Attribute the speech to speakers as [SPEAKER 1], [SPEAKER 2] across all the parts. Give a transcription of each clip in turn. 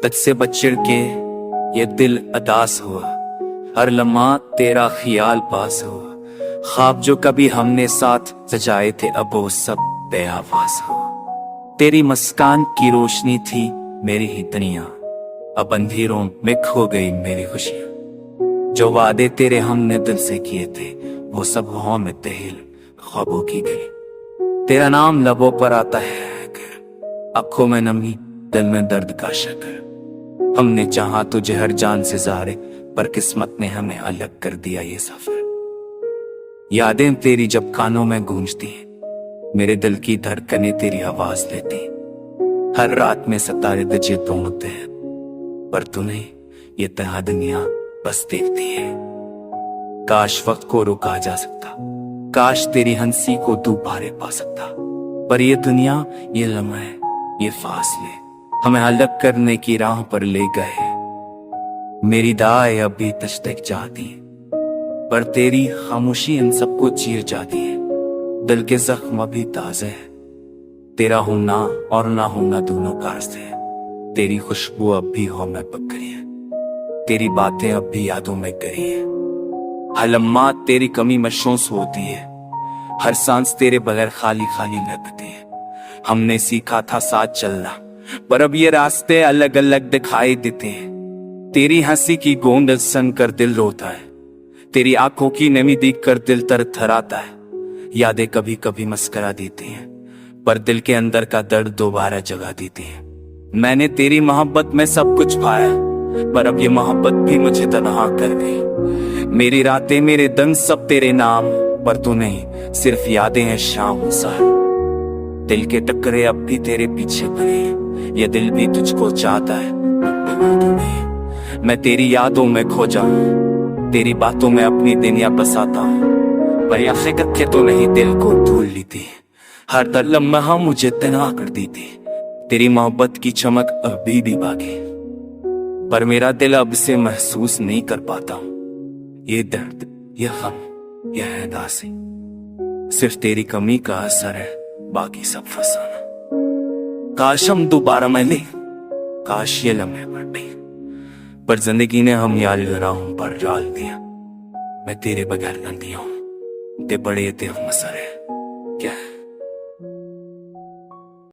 [SPEAKER 1] तुझसे बचिड़ के ये दिल अदास हुआ, हर लम्हा तेरा ख्याल पास हुआ। ख्वाब जो कभी हमने साथ सजाए थे अब वो सब बेआवाज हुआ। तेरी मुस्कान की रोशनी थी मेरी ही दुनिया, अब अंधेरों में खो गई मेरी खुशियां। जो वादे तेरे हमने दिल से किए थे वो सब हवा में तहल ख्वाबों की गई। तेरा नाम लबों पर आता है, आंखों में नमी, दिल में दर्द का शकर। हमने चाहा तुझे हर जान से ज़ारे, पर किस्मत ने हमें अलग कर दिया ये सफर। यादें तेरी जब कानों में गूंजती है, मेरे दिल की धड़कनें तेरी आवाज लेती। हर रात में सितारे तुझे ढूंढते हैं, पर तू नहीं, ये तन्हा दुनिया बस देखती है। काश वक्त को रुका जा सकता, काश तेरी हंसी को तू भारे पा सकता, पर ये दुनिया, ये लम्हे, ये फासले हमें अलग करने की राह पर ले गए। मेरी दाएं अभी तुझ तक जाती है, पर तेरी खामोशी इन सबको चीर जाती है। दिल के जख्म अभी ताजे है, तेरा होना और ना होना दोनों कारसे है। तेरी खुशबू अब भी हो में पक गई है, तेरी बातें अब भी यादों में गई है। हर लम्हा तेरी कमी महसूस होती है, हर सांस तेरे बगैर खाली खाली लगती है। हमने सीखा था साथ चलना, पर अब ये रास्ते अलग अलग दिखाई देते हैं। तेरी हंसी की गूंज सुन कर दिल रोता है, तेरी आंखों की नमी देख कर दिल थरथराता है। यादें कभी कभी मस्करा देती हैं, पर दिल के अंदर का दर्द दोबारा जगा देती है। मैंने तेरी मोहब्बत में सब कुछ पाया, पर अब ये मोहब्बत भी मुझे तन्हा कर गई। मेरी रातें मेरे दिन सब तेरे नाम, पर तू नहीं, सिर्फ यादें हैं शाम सार। दिल के टकरे अब भी तेरे पीछे पड़े, ये दिल भी तुझको चाहता है। मैं तेरी यादों में खो जाऊं, तेरी बातों में अपनी दुनिया बसाता हूँ, पर या फिक्र के तो नहीं दिल को धूल ली थी। हर दर लम्हा मुझे तन्हा कर दी थी। तेरी मोहब्बत की चमक अभी भी बाकी, पर मेरा दिल अब से महसूस नहीं कर पाता हूँ। ये दर्द, ये गम, ये उदासी सिर्फ तेरी कमी का असर है, बाकी सब फसाना। काश हम दोबारा मिले, काश ये लम्हे बढ़ते, पर जिंदगी ने हम यार राहों पर डाल दिया। मैं तेरे बगैर नंदी हूं, ते बड़े ते मसर है क्या है?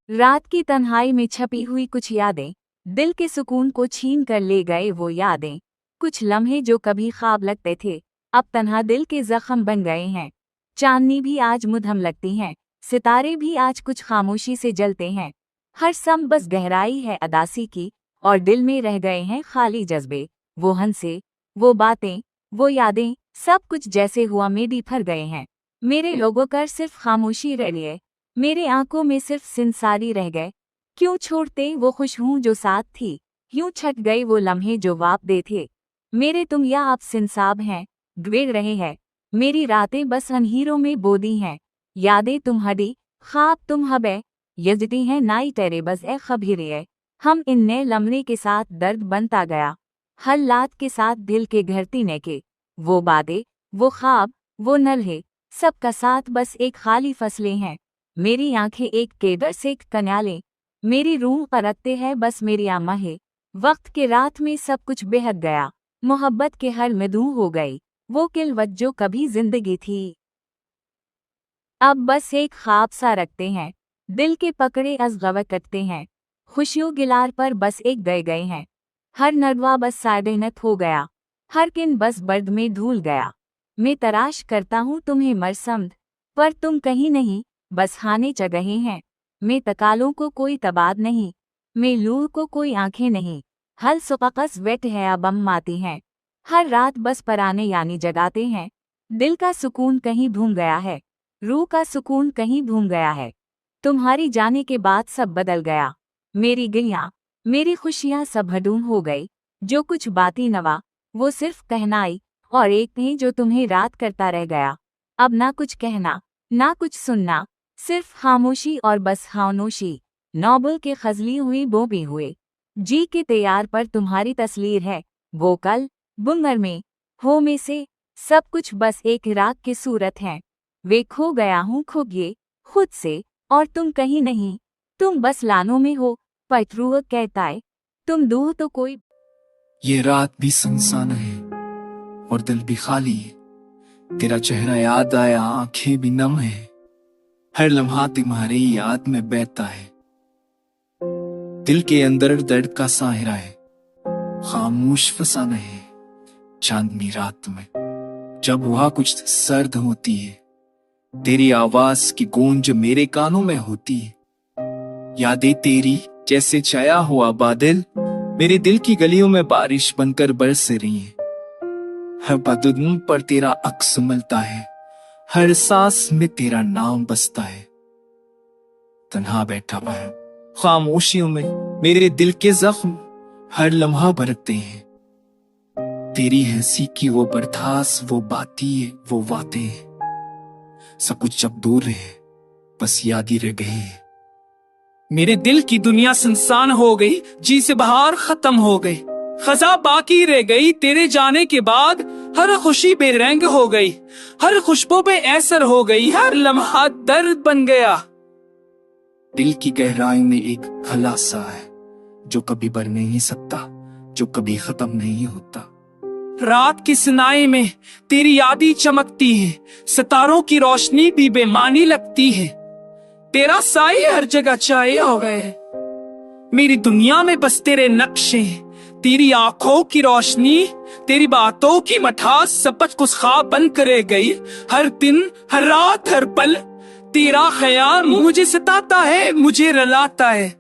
[SPEAKER 2] रात की तन्हाई में छपी हुई कुछ यादें, दिल के सुकून को छीन कर ले गए वो यादें। कुछ लम्हे जो कभी ख्वाब लगते थे, अब तन्हा दिल के जख्म बन गए हैं। चांदनी भी आज मुधम लगती हैं, सितारे भी आज कुछ खामोशी से जलते हैं। हर सम बस गहराई है अदासी की, और दिल में रह गए हैं खाली जज्बे। वो हंसे, वो बातें, वो यादें, सब कुछ जैसे हुआ में बिखर गए हैं। मेरे लोगों कर सिर्फ खामोशी रह लिए, मेरे आंखों में सिर्फ सिनसारी रह गए। क्यों छोड़ते वो खुश हूँ जो साथ थी, यूं छट गए वो लम्हे जो वापदे थे। मेरे तुम या आप सिनसाब हैं, गिर रहे हैं। मेरी रातें बस अनहीरों में बोदी हैं, यादें तुम हडी, ख्वाब तुम हबे, यजती हैं नाई तेरे बस ए खबीरे। हम इन नए लम्हे के साथ दर्द बनता गया, हर लात के साथ दिल के घर तीने के। वो बातें, वो ख्वाब, वो नल्हे, सबका साथ बस एक खाली फसलें हैं। मेरी आंखें एक केदर से कन्याले, मेरी रूह परतते हैं बस मेरी आमा है। वक्त के रात में सब कुछ बेहद गया, मोहब्बत के हर मधु हो गई वो किल्वत जो कभी जिंदगी थी। अब बस एक ख्वाब सा रखते हैं, दिल के पकड़े अज़गव कटते हैं। खुशियों गिलार पर बस एक गए गए हैं, हर नरवा बस साडेनत हो गया, हर किन बस बर्द में धूल गया। मैं तराश करता हूँ तुम्हें मरसमद, पर तुम कहीं नहीं, बस खाने चगहे हैं। मैं तकालों को कोई तबाद नहीं, मैं लूह को कोई आंखें नहीं। हल सुकस वेट है अब हम आती हैं, हर रात बस पराने यानी जगाते हैं। दिल का सुकून कहीं भूल गया है, रूह का सुकून कहीं भूल गया है। तुम्हारी जाने के बाद सब बदल गया, मेरी गलियां, मेरी खुशियां सब हडूम हो गई। जो कुछ बाती नवा, वो सिर्फ कहनाई, और एक नहीं जो तुम्हें रात करता रह गया। अब ना कुछ कहना, ना कुछ सुनना, सिर्फ खामोशी और बस खामोशी। नोबल के खजली हुई वो भी हुए, जी के तैयार पर तुम्हारी तस्वीर है। वो कल बुंगर में हो में से सब कुछ बस एक राग की सूरत है। वे खो गया हूँ खुद खुद से, और तुम कहीं नहीं, तुम बस लानों में हो, पटरूह कहता है। तुम दूर तो कोई
[SPEAKER 3] ये रात भी सुनसान है और दिल भी खाली है। तेरा चेहरा याद आया, आंखें भी नम है। हर लम्हा तुम्हारी याद में बहता है। दिल के अंदर दर्द का साहिरा है, खामोश फसाना है चांदनी रात में। जब वहां कुछ सर्द होती है, तेरी आवाज की गूंज मेरे कानों में होती है। यादें तेरी जैसे छाया हुआ बादल मेरे दिल की गलियों में बारिश बनकर बरस रही है। हर बदन पर तेरा अक्स मिलता है, हर सांस में तेरा नाम बसता है। तन्हा बैठा मैं खामोशियों में मेरे दिल के जख्म हर लम्हा बरतते हैं। तेरी हंसी की वो बर्दाश्त, वो बातें, वो वातें, सब कुछ जब दूर है बस याद ही रह गई है। मेरे दिल की दुनिया सुनसान हो गई, जी से बहार खत्म हो गई। खजा बाकी रह गई तेरे जाने के बाद। हर खुशी बेरंग हो गई, हर खुशबू पे असर हो गई, हर लम्हा दर्द बन गया। दिल की गहराई में एक खलासा है जो कभी बढ़ नहीं सकता, जो कभी खत्म नहीं होता। रात की सुनाई में तेरी यादें चमकती है, सितारों की रोशनी भी बेमानी लगती है। तेरा साए हर जगह छाए हो गए, मेरी दुनिया में बस तेरे नक्शे, तेरी आंखों की रोशनी, तेरी बातों की मठास, सब कुछ ख्वाब बन करे गई। हर दिन, हर रात, हर पल तेरा ख्याल मुझे सताता है, मुझे रुलाता है।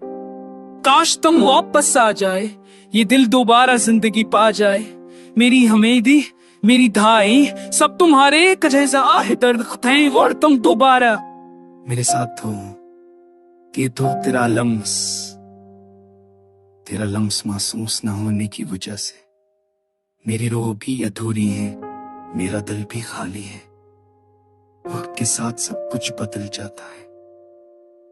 [SPEAKER 3] काश तुम वापस आ जाए, ये दिल दोबारा जिंदगी पा जाए। मेरी हमेदी, मेरी धाई, सब तुम्हारे जैसा है दर्द थे, और तुम दोबारा मेरे साथ हो। कि तो तेरा लम्स महसूस न होने की वजह से मेरी रूह भी अधूरी है, मेरा दिल भी खाली है। वक्त के साथ सब कुछ बदल जाता है,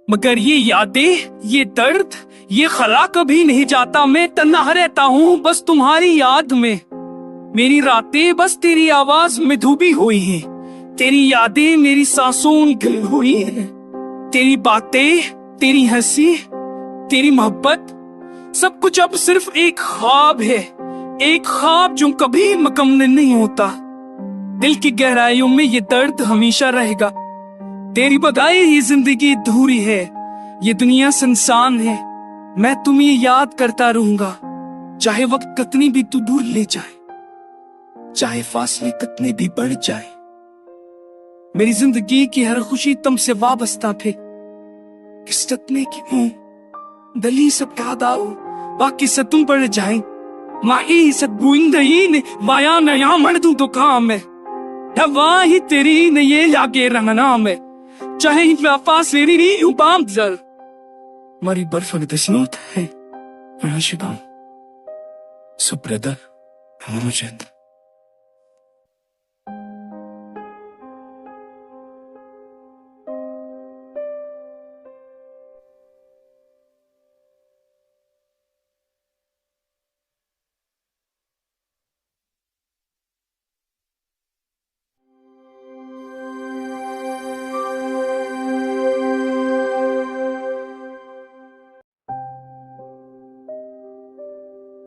[SPEAKER 3] मगर ये यादें, ये दर्द, ये खला कभी नहीं जाता। मैं तन्हा रहता हूँ बस तुम्हारी याद में। मेरी रातें बस तेरी आवाज में डूबी हुई हैं, तेरी यादें मेरी सांसों में घिरी हुई हैं। तेरी बातें, तेरी हंसी, तेरी मोहब्बत, सब कुछ अब सिर्फ एक ख्वाब है, एक ख्वाब जो कभी मुकम्मल नहीं होता। दिल की गहराइयों में ये दर्द हमेशा रहेगा। तेरी बगैर ये जिंदगी अधूरी है, ये दुनिया सुनसान है। मैं तुम्हें याद करता रहूंगा, चाहे वक्त कितनी भी तू दूर ले जाए, चाहे फासले कितने भी बढ़ जाए। मेरी जिंदगी की हर खुशी तुमसे वाबस्ता थे। किस्मत में कि हूँ दली सब दाओ, बाकी से तुम बढ़ जाए। माही सदबुंदई ने वाया नया मर दूं तो काम है, हवा ही तेरी ने ये लागे रंगना में, चाहे ही फासले नहीं उपाम जल। मरी बर्फ दशनोत है राशिदा सुब्रदर मुझे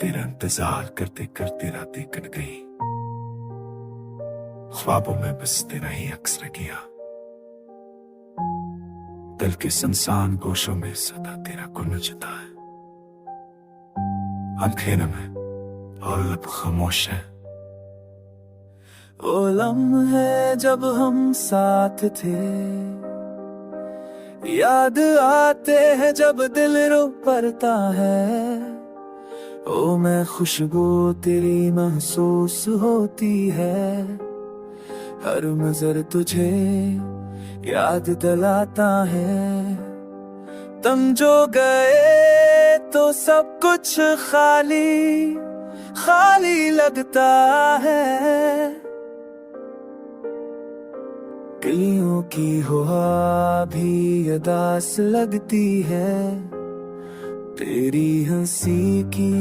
[SPEAKER 3] तेरा इंतजार करते करते रातें कट गई। ख्वाबों में बस तेरा ही अक्स रह गया। दिल के सुनसान गोशों में सदा तेरा गुनगुनाता है। आंखें नम है और लब खामोश है।
[SPEAKER 4] ओ लम्हे जब हम साथ थे, याद आते हैं जब दिल रो पड़ता है। ओ मैं खुशबू तेरी महसूस होती है, हर नजर तुझे याद दिलाता है। तुम जो गए तो सब कुछ खाली खाली लगता है। कलियों की हवा भी उदास लगती है, तेरी हंसी की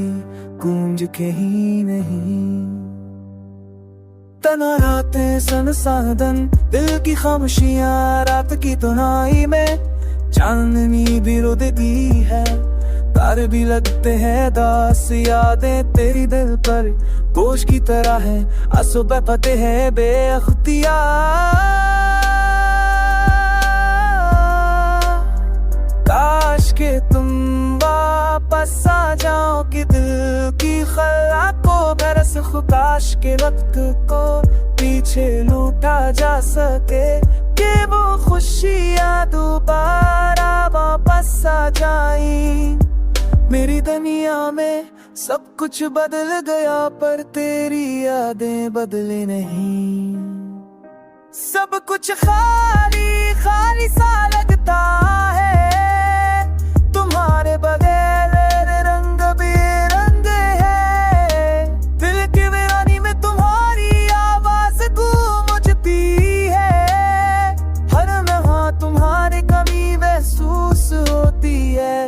[SPEAKER 4] गूंज कहीं नहीं। तना रातें सनसादन, दिल की खामोशियां रात की तन्हाई में, चांदनी भी रो देती है। तारे भी लगते हैं दास, यादें तेरी दिल पर बोझ की तरह है, आंसू बहते हैं बेअख्तियार। काश के तुम वापस आ जाओ कि दिल की खला को बरस, काश के वक्त को पीछे लूटा जा सके, कि वो खुशियाँ दोबारा वापस आ जाएं। मेरी दुनिया में सब कुछ बदल गया पर तेरी यादें बदले नहीं। सब कुछ खाली खाली सा लगता है, तुम्हारे बगैर रंग बेरंग है। दिल की वीरानी में तुम्हारी आवाज गूंजती है, हर लम्हा तुम्हारी कमी महसूस होती है।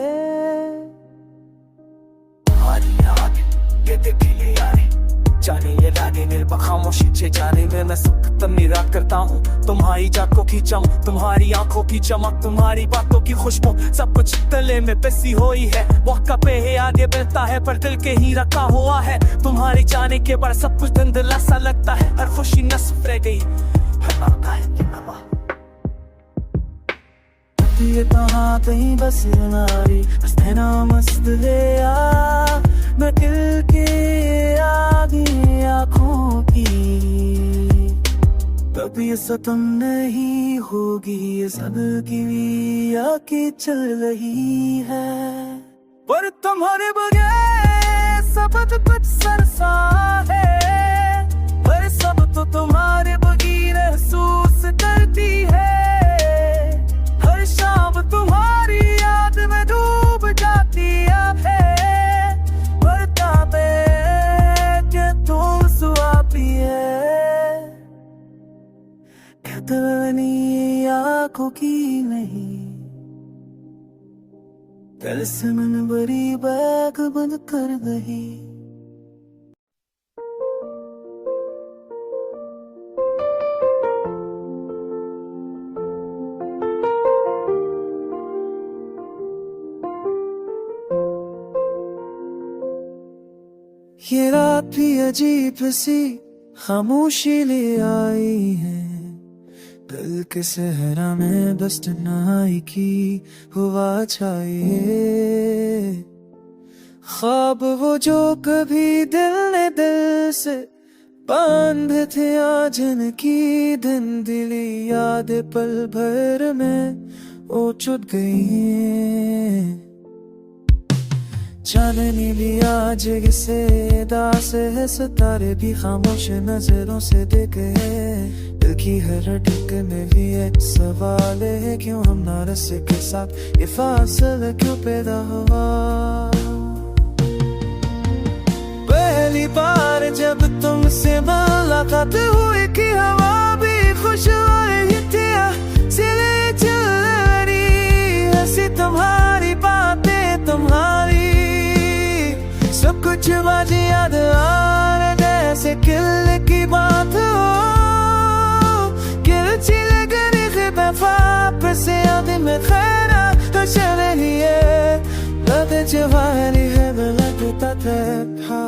[SPEAKER 4] जाने ये लागे मेरे खामोशी से जाने में मैं सब तमीरा करता हूँ। तुम्हारी जाकों की चमक, तुम्हारी आंखों की चमक, तुम्हारी बातों की खुशबू, सब कुछ तले में पिसी हुई है। वक्त पे है आगे बढ़ता है पर दिल के ही रखा हुआ है। तुम्हारी जाने के बाद सब कुछ धुंधला सा लगता है, हर खुशी नस्फ रह गई, हर मौका है ये कहाँ कहीं बस नारी हस्तना मस्त है या मैं दिल के आगे आँखों की। कभी ये सतम नहीं होगी, ये सब की आके चल रही है, पर तुम्हारे बगैर सब कुछ सरसा है। पर सब तो तुम्हारे बगैर महसूस करती है, शाम तुम्हारी याद में डूब जाती है। बढ़ता पे के तुम सुआपी है, कहतनी आँखों की नहीं। दिल से मन बड़ी बैग बंद कर दही। ये रात भी अजीब सी खामोशी ले आई है, दिल के सहरा में बस तन्हाई की हुआ छाई। ख्वाब वो जो कभी दिल ने दिल से बांध थे आज की धुंधली याद पल भर में ओछुट गई। चांदनी भी आज से दास है, सितारे भी खामोश नजरों से देखे। दिल की हर धड़कन में भी एक सवाल है, क्यों हम नारस के साथ ये फासला क्यों पैदा हुआ। पहली बार जब तुमसे मुलाकात हुई कि हवा भी खुश हो रही थी, सिले चल रही हंसी तुम्हारी बातें तुम्हारी, सब कुछ बाजी याद आ रहा जैसे किल की बात हो। किल चिले गरी के बेफाप से याद में खैरा तो चल रही है, लगे जवानी है लगता था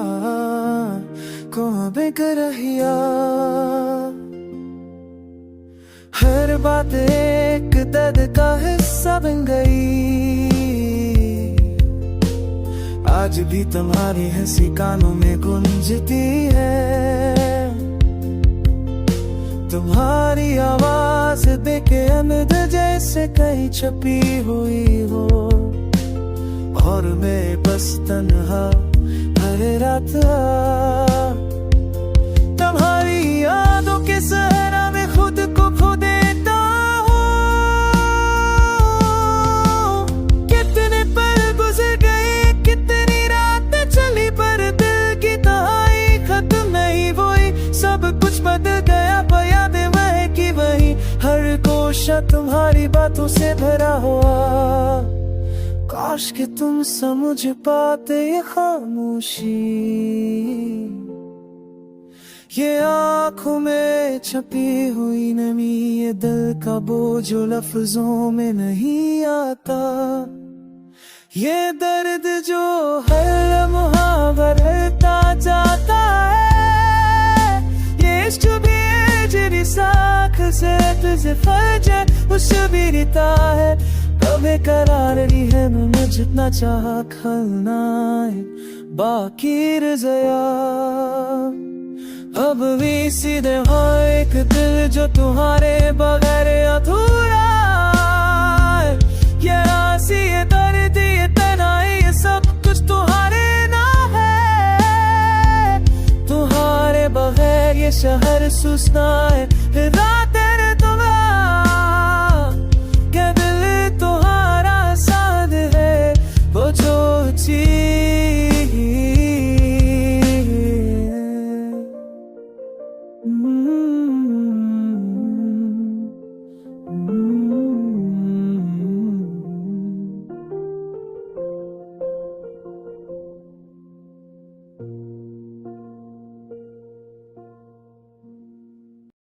[SPEAKER 4] को बेकर रहिया। हर बात एक दर्द का हिस्सा बन गई, आज भी तुम्हारी हंसी कानों में गूंजती है। तुम्हारी आवाज देके अमद जैसे कहीं छपी हुई हो, और मैं बस तन्हा हर रात तुम्हारी यादों के सहरा में खुद को खो देता हूँ। कितने पल गुजर गए, कितनी रातें चली, पर दिल की कहानी खत्म नहीं हुई। सब कुछ बदल गया पर यादें वही की वही, हर कोशा तुम्हारी बातों से भरा हुआ। काश कि तुम समझ पाते ये खामोशी, ये आँखों में छपी हुई नमी, ये दिल का बोझ जो लफ्जों में नहीं आता। ये दर्द जो हर लम्हा बढ़ता जाता है, ये इश्क भी है जिरी साख से तुझे फर्ज उस भी रिता है। कभी करार रही है मैं जितना चाह खलना है बाकी रज़या। अब भी सीधे हाँ एक दिल जो तुम्हारे बगैर अधूरा है। ये आसी ये दर्द ये तनाई ये सब कुछ तुम्हारे ना है। तुम्हारे बगैर ये शहर सुसना है।